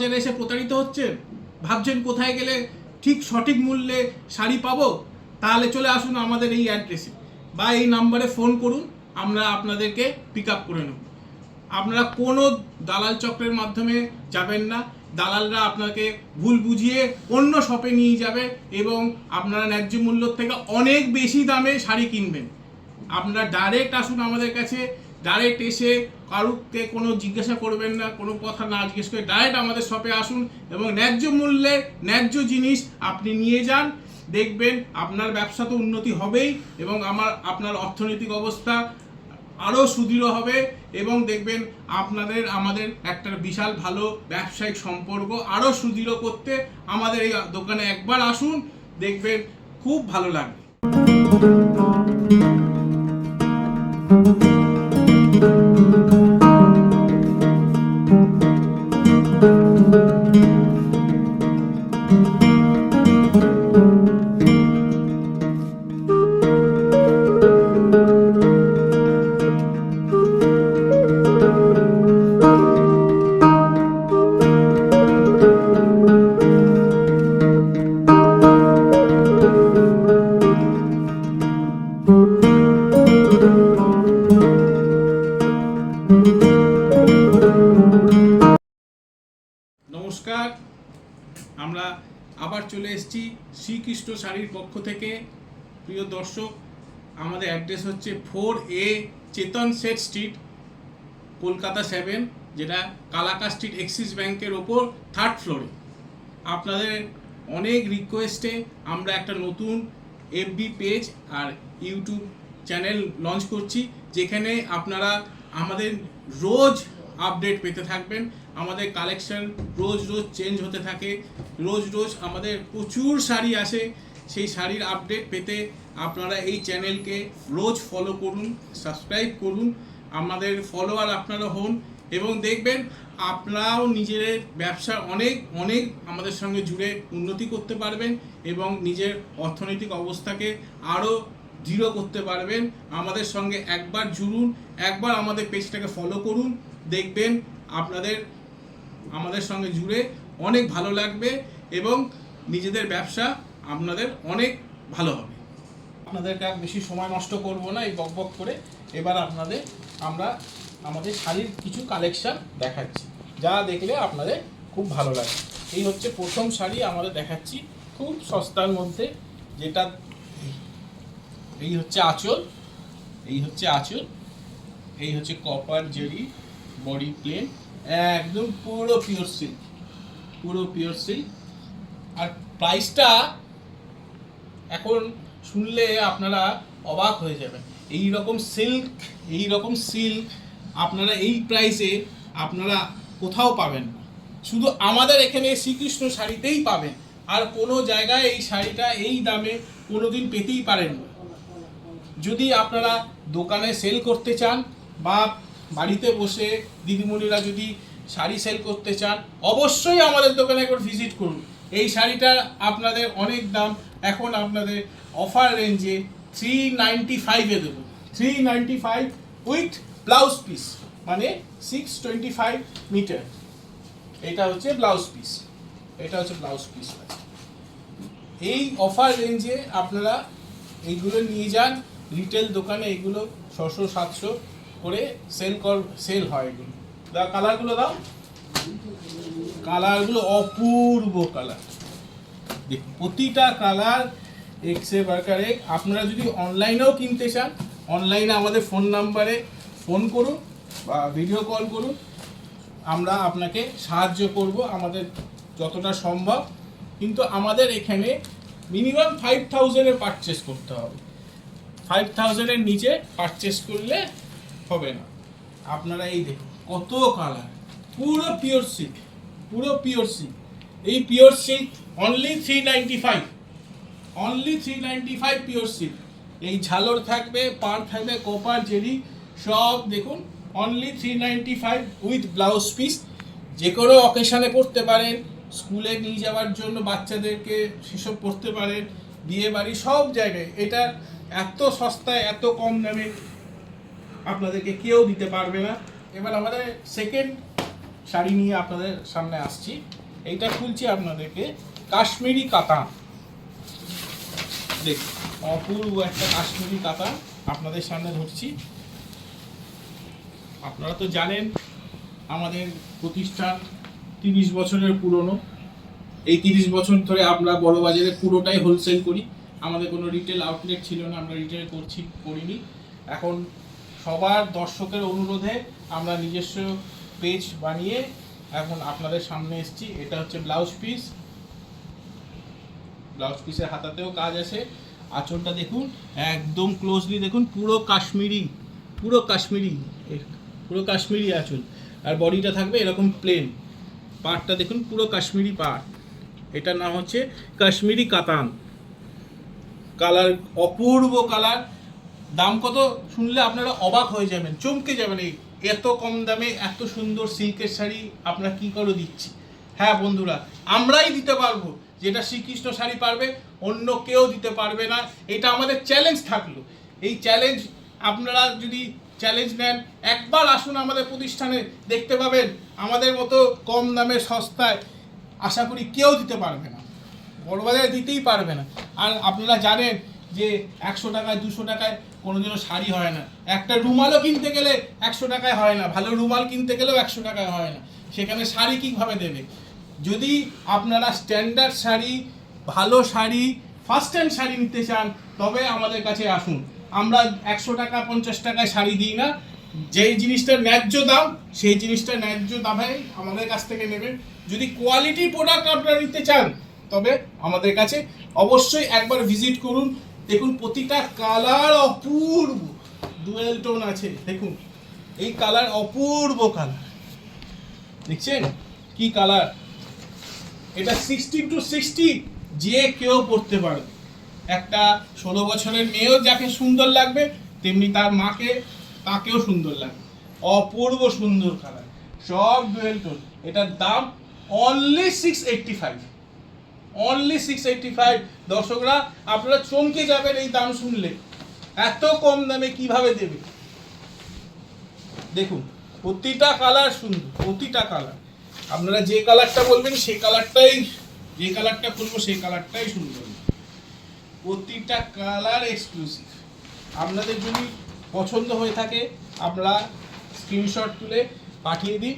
বাজারে এসে প্রতারিত হচ্ছেন, ভাবছেন কোথায় গেলে ঠিক সঠিক মূল্যে শাড়ি পাবো, তাহলে চলে আসুন আমাদের এই অ্যাড্রেসে বা এই নাম্বারে ফোন করুন, আমরা আপনাদেরকে পিক আপ করে নেব। আপনারা কোনো দালাল চক্রের মাধ্যমে যাবেন না। দালালরা আপনাকে ভুল বুঝিয়ে অন্য শপে নিয়ে যাবে এবং আপনারা ন্যায্য মূল্য থেকে অনেক বেশি দামে শাড়ি কিনবেন। আপনারা ডাইরেক্ট আসুন আমাদের কাছে, ডাইরেক্ট এসে কারুকে কোনো জিজ্ঞাসা করবেন না, কোনো কথা না জিজ্ঞেস করে ডাইরেক্ট আমাদের শপে আসুন এবং ন্যায্য মূল্যে ন্যায্য জিনিস আপনি নিয়ে যান। দেখবেন আপনার ব্যবসা তো উন্নতি হবেই এবং আপনার অর্থনৈতিক অবস্থা আরও সুদৃঢ় হবে এবং দেখবেন আমাদের একটা বিশাল ভালো ব্যবসায়িক সম্পর্ক আরও সুদৃঢ় করতে আমাদের এই দোকানে একবার আসুন, দেখবেন খুব ভালো লাগবে। নমস্কার, আমরা আবার চলে এসেছি শ্রীকৃষ্ণ শাড়ির পক্ষ থেকে। প্রিয় দর্শক, আমাদের অ্যাড্রেস হচ্ছে 4A চেতন সেট স্ট্রিট, কলকাতা 7, যেটা কালাকা স্ট্রিট এক্সিস ব্যাংকের ওপর 3rd ফ্লোরে। আপনাদের অনেক রিকোয়েস্টে আমরা একটা নতুন FB পেজ আর ইউটিউব চ্যানেল লঞ্চ করছি, যেখানে আপনারা আমাদের রোজ আপডেট পেতে থাকবেন। আমাদের কালেকশন রোজ চেঞ্জ হতে থাকে, রোজ আমাদের প্রচুর শাড়ি আসে। সেই শাড়ির আপডেট পেতে আপনারা এই চ্যানেলকে রোজ ফলো করুন, সাবস্ক্রাইব করুন, আমাদের ফলোয়ার আপনারা হন এবং দেখবেন আপনারাও নিজের ব্যবসা অনেক আমাদের সঙ্গে জুড়ে উন্নতি করতে পারবেন এবং নিজের অর্থনৈতিক অবস্থাকে আরও দৃঢ় করতে পারবেন। আমাদের সঙ্গে একবার জুড়ুন, একবার আমাদের পেজটাকে ফলো করুন, দেখবেন আমাদের সঙ্গে জুড়ে অনেক ভালো লাগবে এবং নিজেদের ব্যবসা আপনাদের অনেক ভালো হবে। আপনাদেরকে বেশি সময় নষ্ট করব না এই বকবক করে। এবার আমরা আমাদের শাড়ির কিছু কালেকশন দেখাচ্ছি, যা দেখলে আপনাদের খুব ভালো লাগবে। এই হচ্ছে প্রথম শাড়ি আমাদের দেখাচ্ছি, খুব সস্তার মধ্যে, যেটা এই হচ্ছে আঁচল, এই হচ্ছে কপার জেরি, বডি প্লেন, একদম পুরো পিওর সিল্ক। আর প্রাইসটা এখন শুনলে আপনারা অবাক হয়ে যাবেন। এই রকম সিল্ক আপনারা এই প্রাইসে আপনারা কোথাও পাবেন না, শুধু আমাদের এখানে শ্রীকৃষ্ণ শাড়িতেই পাবেন। আর কোনো জায়গায় এই শাড়িটা এই দামে কোনোদিন পেতেই পারেন না। যদি আপনারা দোকানে সেল করতে চান বা বাড়িতে বসে দিদিমণিরা যদি শাড়ি সেল করতে চান, অবশ্যই আমাদের দোকানে একবার ভিজিট করুন। এই শাড়িটা আপনাদের অনেক দাম, এখন আপনাদের অফার রেঞ্জে 395-এ দেবো। 395 উইথ ব্লাউজ পিস, মানে 625 মিটার। এটা হচ্ছে ব্লাউজ পিস। এই অফার রেঞ্জে আপনারা এইগুলো নিয়ে যান। রিটেল দোকানে এগুলো 600-700 করে সেল হয়। এগুলো কালারগুলো দাও, কালারগুলো অপূর্ব কালার, দেখুন প্রতিটা কালার এক্সে বার্কার এক। আপনারা যদি অনলাইনেও কিনতে চান, অনলাইনে আমাদের ফোন নাম্বারে ফোন করুন বা ভিডিও কল করুন, আমরা আপনাকে সাহায্য করব আমাদের যতটা সম্ভব। কিন্তু আমাদের এখানে মিনিমাম 5000-এ পারচেস করতে হবে। 5000-এর নিচে পারচেস করলে হবে না। আপনারা এই দেখুন কত কালার, পুরো পিওর সিল্ক। এই pure silk only 395 pure silk. এই ঝালর থাকবে, পার থাকবে, কপার জেরি, সব দেখুন অনলি 395 উইথ ব্লাউজ পিস। যে কোনো অকেশনে পরতে পারেন, স্কুলে নিয়ে যাওয়ার জন্য বাচ্চাদেরকে সেসব পরতে পারেন, বিয়ে বাড়ি সব জায়গায়। এটা এত সস্তায় এত কম দামে আপনাদেরকে কেউ দিতে পারবে না। এবার আমাদের সেকেন্ড শাড়ি নিয়ে আপনাদের সামনে আসছি। এইটা খুলছি আপনাদেরকে কাশ্মীরি কাতান। দেখুন অপূর্ব একটা কাশ্মীরি কাতান আপনাদের সামনে ধরছি। আপনারা তো জানেন আমাদের প্রতিষ্ঠান 30 বছরের পুরনো। এই 30 বছর ধরে আমরা বড়বাজারে পুরোটাই হোলসেল করি। আমাদের কোনো রিটেল আউটলেট ছিল না, আমরা রিটেল করিনি। এখন সবার দর্শকের অনুরোধে আমরা নিজস্ব পেজ বানিয়ে এখন আপনাদের সামনে এসেছি। এটা হচ্ছে ব্লাউজ পিস। ব্লাউজ পিসের হাতাতেও কাজ আছে। আঁচলটা দেখুন, একদম ক্লোজলি দেখুন, পুরো কাশ্মীরি আঁচল। আর বডিটা থাকবে এরকম প্লেন। পাড়টা দেখুন পুরো কাশ্মীরি পাড়। এটার নাম হচ্ছে কাশ্মীরি কাতান। কালার অপূর্ব কালার। দাম কত শুনলে আপনারা অবাক হয়ে যাবেন, চমকে যাবেন। এই এত কম দামে এত সুন্দর সিল্কের শাড়ি আমরা কি করে দিচ্ছি। হ্যাঁ বন্ধুরা, আমরাই দিতে পারবো, যেটা শ্রীকৃষ্ণ শাড়ি পারবে অন্য কেউ দিতে পারবে না। এটা আমাদের চ্যালেঞ্জ থাকলো। এই চ্যালেঞ্জ আপনারা যদি চ্যালেঞ্জ নেন, একবার আসুন আমাদের প্রতিষ্ঠানে, দেখতে পাবেন আমাদের মতো কম দামে সস্তায় আশা করি কেউ দিতে পারবে না, বড়বাজারে দিতেই পারবে না। আর আপনারা জানেন যে 100 টাকায় 200 টাকায় কোনোদিনও শাড়ি হয় না। একটা রুমালও কিনতে গেলে 100 টাকায় হয় না, ভালো রুমাল কিনতে গেলেও 100 টাকায় হয় না। সেখানে শাড়ি কীভাবে দেবে? যদি আপনারা স্ট্যান্ডার্ড শাড়ি, ভালো শাড়ি, ফার্স্ট হ্যান্ড শাড়ি নিতে চান, তবে আমাদের কাছে আসুন। আমরা 100 টাকা 50 টাকায় শাড়ি দিই না। যেই জিনিসটার ন্যায্য দাম, সেই জিনিসটা ন্যায্য দামে আমাদের কাছ থেকে নেবেন। যদি কোয়ালিটি প্রোডাক্ট আপনারা নিতে চান, তবে আমাদের কাছে অবশ্যই একবার ভিজিট করুন। দেখুন প্রতিটা কালার অপূর্ব, ডুয়েল টোন আছে। দেখুন এই কালার অপূর্ব কালার, দেখছেন কি কালার। এটা 16 to 60 যে কেউ পরতে পারবে। একটা 16 বছরের মেয়েও যাকে সুন্দর লাগবে, তেমনি তার মাকে, তাকেও সুন্দর লাগবে। অপূর্ব সুন্দর কালার, সব ডুয়েল টোন। এটার দাম অনলি 685। অনলি 685। দর্শকরা আপনারা চমকে যাবেন এই দাম শুনলে। এত কম দামে কিভাবে দেবে? দেখুন প্রতিটা কালার সুন্দর, প্রতিটা কালার। আপনারা যে কালারটা বলবেন সেই কালারটাই, যে কালারটা খুলবো সেই কালারটাই সুন্দর। প্রতিটা কালার এক্সক্লুসিভ। আপনাদের যদি পছন্দ হয়ে থাকে আপনারা স্ক্রিনশট তুলে পাঠিয়ে দিন।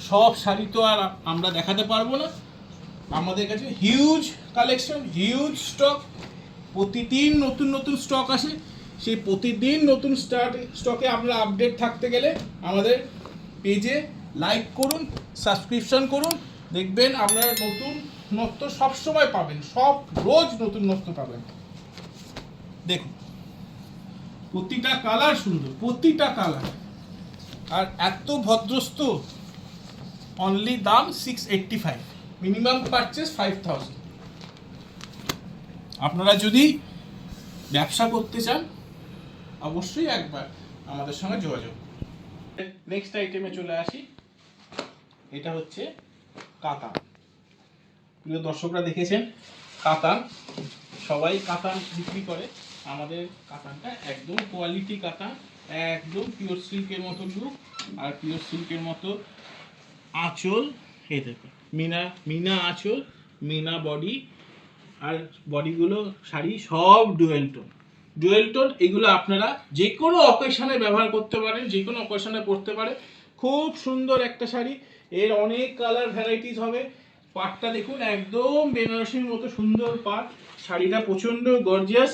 সব শাড়ি তো আর আমরা দেখাতে পারবো না। আমাদের কাছে হিউজ কালেকশন, হিউজ স্টক। প্রতিদিন নতুন নতুন স্টক আসে। সেই প্রতিদিন নতুন স্টকে আমরা আপডেট থাকতে গেলে আমাদের পেজে লাইক করুন, সাবস্ক্রিপশন করুন। দেখবেন আপনারা নতুন নত্ব সবসময় পাবেন, সব রোজ নতুন নত্ব পাবেন। দেখুন প্রতিটা কালার সুন্দর, প্রতিটা কালার। আর এত ভদ্রস্ত। অনলি দাম 685, মিনিমাম পারচেস 5000। আপনারা যদি ব্যবসা করতে চান অবশ্যই একবার আমাদের সঙ্গে যোগাযোগ। নেক্সট আইটেমে চলে আসি। এটা হচ্ছে কাতান। প্রিয় দর্শকরা দেখেছেন কাতান, সবাই কাতান বিক্রি করে। আমাদের কাতানটা একদম কোয়ালিটি কাতান, একদম পিওর সিল্কের মতো লুক আর পিওর সিল্কের মতো আঁচল। এই দেখুন মিনা আঁচল, মিনা বডি। আর বডিগুলো শাড়ি সব ডুয়েল টোন। এগুলো আপনারা যে কোনো অকেশনে ব্যবহার করতে পারেন, যে কোনো অকেশনে পরতে পারে। খুব সুন্দর একটা শাড়ি। এর অনেক কালার ভ্যারাইটিস হবে। পাটটা দেখুন একদম বেনারসির মতো সুন্দর পাট। শাড়িটা প্রচণ্ড গর্জিয়াস।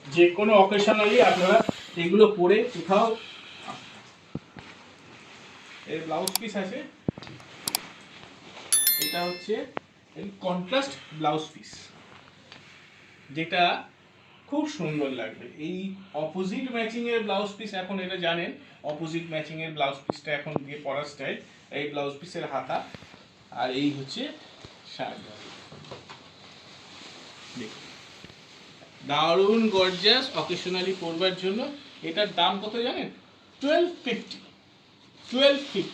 যে কোনো অকেশনালি আপনারা এগুলো পরে কোথাও। এর ব্লাউজ পিস আছে। এটা হচ্ছে কন্ট্রাস্ট ব্লাউজ পিস, যেটা খুব সুন্দর লাগবে। এই অপোজিট ম্যাচিং এর ব্লাউজ পিস, এখন এটা জানেন অপোজিট ম্যাচিং এর ব্লাউজ পিসটা এখন দিয়ে পরার স্টাইল। এই ব্লাউজ পিসের হাতা আর এই হচ্ছে শাড়ি। দারুণ গর্জিয়াস, অকেশনালি পরবার জন্য। এটার দাম কত জানেন? 1250।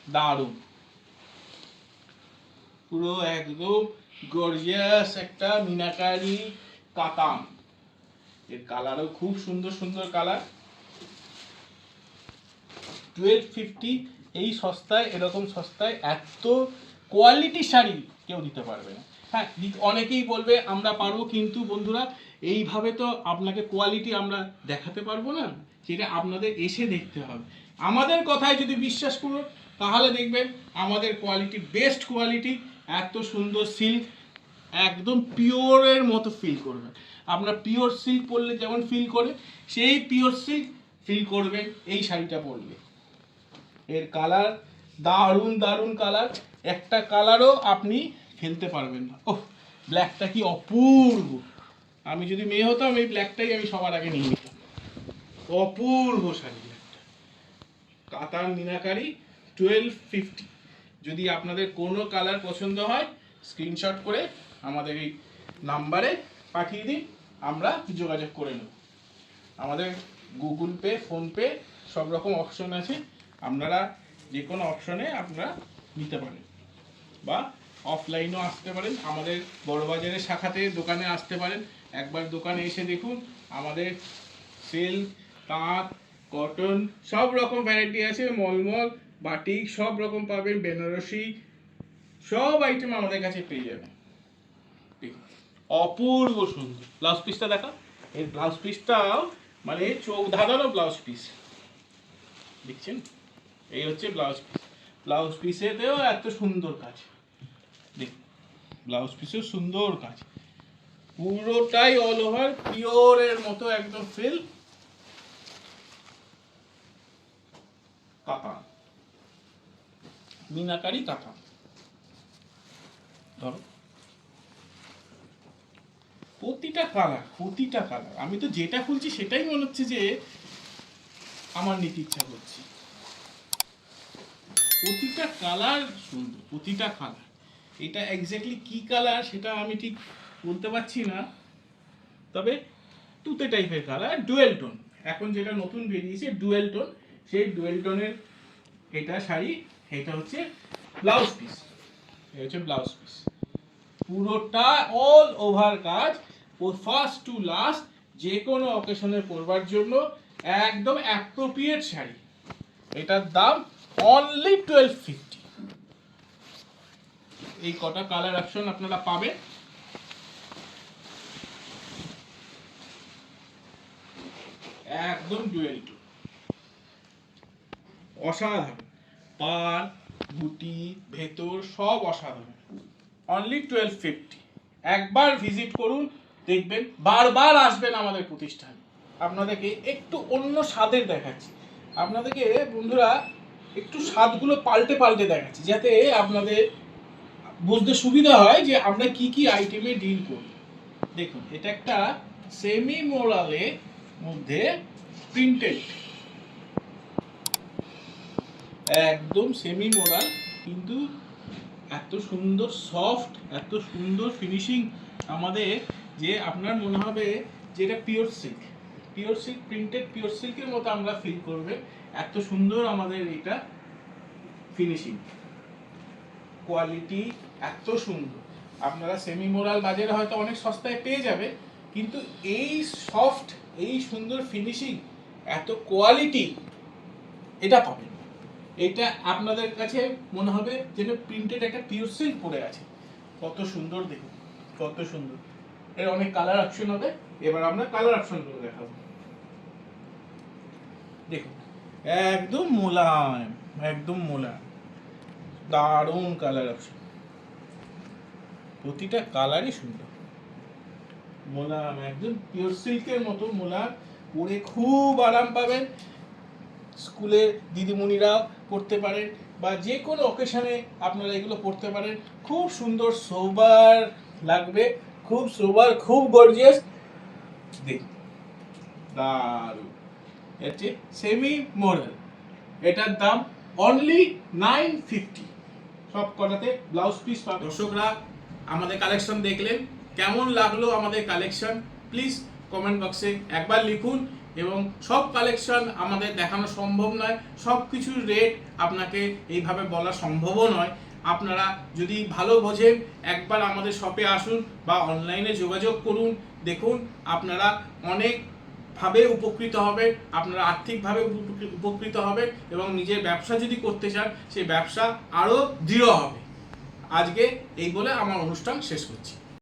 দারুণ, পুরো একদম গর্জিয়াস একটা মিনাকারি কাতান। এর কালারও খুব সুন্দর সুন্দর কালার। 1250 এই সস্তায়, এরকম সস্তায় এত কোয়ালিটি শাড়ি কেউ দিতে পারবে না। হ্যাঁ, অনেকেই বলবে আমরা পারবো, কিন্তু বন্ধুরা এইভাবে তো আপনাকে কোয়ালিটি আমরা দেখাতে পারবো না, সেটা আপনাদের এসে দেখতে হবে। আমাদের কথায় যদি বিশ্বাস করুন তাহলে দেখবেন আমাদের কোয়ালিটি বেস্ট কোয়ালিটি, এত সুন্দর সিল্ক, একদম পিওরের মতো ফিল করবেন। আপনারা পিওর সিল্ক পরলে যেমন ফিল করে, সেই পিওর সিল্ক ফিল করবেন এই শাড়িটা পরলে। এর কালার দারুণ দারুণ কালার, একটা কালারও আপনি ফেলতে পারবেন না। ওহ, ব্ল্যাকটা কি অপূর্ব! আমি যদি মেয়ে হতাম এই ব্ল্যাকটাই আমি সবার আগে নিয়ে নিতাম। অপূর্ব শাড়ি ব্ল্যাকটা, কাতান মিনাকারি 1250। যদি আপনাদের কোনো কালার পছন্দ হয় স্ক্রিনশট করে আমাদের এই নাম্বারে পাঠিয়ে দিন, আমরা যোগাযোগ করে নেব। আমাদের গুগল পে, ফোনপে সব রকম অপশন আছে, আপনারা যে কোনো অপশনে আপনারা নিতে পারেন, বা অফলাইনেও আসতে পারেন, আমাদের বড়বাজারের শাখাতে দোকানে আসতে পারেন। একবার দোকানে এসে দেখুন, আমাদের সিল্ক, তাঁত, কটন সব রকম ভ্যারাইটি আছে, মলমল, বাটিক সব রকম পাবেন, বেনারসি সব আইটেম আমাদের কাছে পেয়ে যাবেন। অপূর্ব সুন্দর ব্লাউজ পিসটা দেখা, এই ব্লাউজ পিসটাও মানে চোখ ধাঁধানো ব্লাউজ পিস, দেখছেন? এই হচ্ছে ব্লাউজ পিস। ব্লাউজ পিসেতেও এত সুন্দর কাজ, দেখুন ব্লাউজ পিসেও সুন্দর কাজ, পুরোটাই অল ওভার পিওরের মতো একদম ফিল কাতান, মিনাকারি কাতান। ধরো প্রতিটা কালার আমি তো যেটা খুলছি সেটাই মনে হচ্ছে যে আমার নিতে ইচ্ছা করছে। প্রতিটা কালার সুন্দর, প্রতিটা কালার। এটা এক্স্যাক্টলি কি কালার সেটা আমি ঠিক বলতে পারছি না, তবে তুতে টাইপের কালার, ডুয়েল টোন। এখন যেটা নতুন বেরিয়েছে ডুয়েল টোন, সেই ডুয়েল টোনের এটা শাড়ি, এটা হচ্ছে ব্লাউজ পিস। এটা হচ্ছে ব্লাউজ পিস, পুরোটা অল ওভার কাজ, ফার্স্ট টু লাস্ট যে কোনো অকেশনে পরবার জন্য একদম অ্যাপ্রোপ্রিয়েট শাড়ি। এটার দাম অনলি 1250। এই কটা কালার অপশন আপনারা পাবেন। একদম ডুয়েল টোন, অসাধারণ, পার বুটি ভেতর সব অসাধারণ। অনলি 1250। একবার ভিজিট করুন, দেখবেন বারবার আসবেন আমাদের প্রতিষ্ঠানে। আপনাদেরকে একটু অন্য স্বাদের দেখাচ্ছি, আপনাদেরকে বন্ধুরা একটু স্বাদগুলো পাল্টে পাল্টে দেখাচ্ছি, যাতে আপনাদের বুঝতে সুবিধা হয় যে আমরা কি কি আইটেমে ডিল করি। দেখুন, এটা একটা সেমি মোরালের মধ্যে প্রিন্টেড, একদম সেমি মোরাল, কিন্তু এত সুন্দর সফট, এত সুন্দর ফিনিশিং আমাদের, যে আপনার মনে হবে যে এটা pure silk, pure silk printed, pure সিল্কের মতো আমরা ফিল করবে। এত সুন্দর আমাদের এটা ফিনিশিং, কোয়ালিটি এত সুন্দর। আপনারা সেমি মোরাল বাজারে হয়তো অনেক সস্তায় পেয়ে যাবে, কিন্তু এই সফট, এই সুন্দর ফিনিশিং, এত কোয়ালিটি এটা পাবেন। এটা আপনাদের কাছে মনে হবে যেন প্রিন্টেড একটা পিওর সিল্ক পরে আছে। কত সুন্দর, দেখুন কত সুন্দর। এর অনেক কালার অপশন হবে, এবার আমরা কালার অপশনগুলো দেখাবো। দেখুন একদম মোলায়েম, একদম মোলায়েম, দারুণ কালার অপশন, প্রতিটা কালারই সুন্দর, মোলায়েম, একদম পিওর সিল্কের মতো মোলায়েম, পরে খুব আরাম পাবেন। স্কুলে দিদিমণিরা পড়তে পারেন, বা যে কোনো অকেশনে আপনারা এগুলো পড়তে পারেন। খুব সুন্দর সোবার লাগবে, খুব সোবার, খুব গর্জিয়াস। দেখুন দারুণ, হচ্ছে সেমি মোরাল, এটার দাম অনলি 950। সব কটাতে ব্লাউজ পিস পাবেন। দর্শকরা আমাদের কালেকশন দেখলেন, কেমন লাগলো আমাদের কালেকশন প্লিজ কমেন্ট বক্সে একবার লিখুন। এবং সব কালেকশন আমাদের দেখানো সম্ভব নয়, সব কিছুর রেট আপনাকে এইভাবে বলা সম্ভবও নয়। আপনারা যদি ভালো বোঝেন একবার আমাদের শপে আসুন বা অনলাইনে যোগাযোগ করুন, দেখুন আপনারা অনেক ভাবে উপকৃত হবেন, আপনারা আর্থিকভাবে উপকৃত হবেন এবং নিজের ব্যবসা যদি করতে চান সেই ব্যবসা আরও দৃঢ় হবে। আজকে এই বলে আমার অনুষ্ঠান শেষ করছি।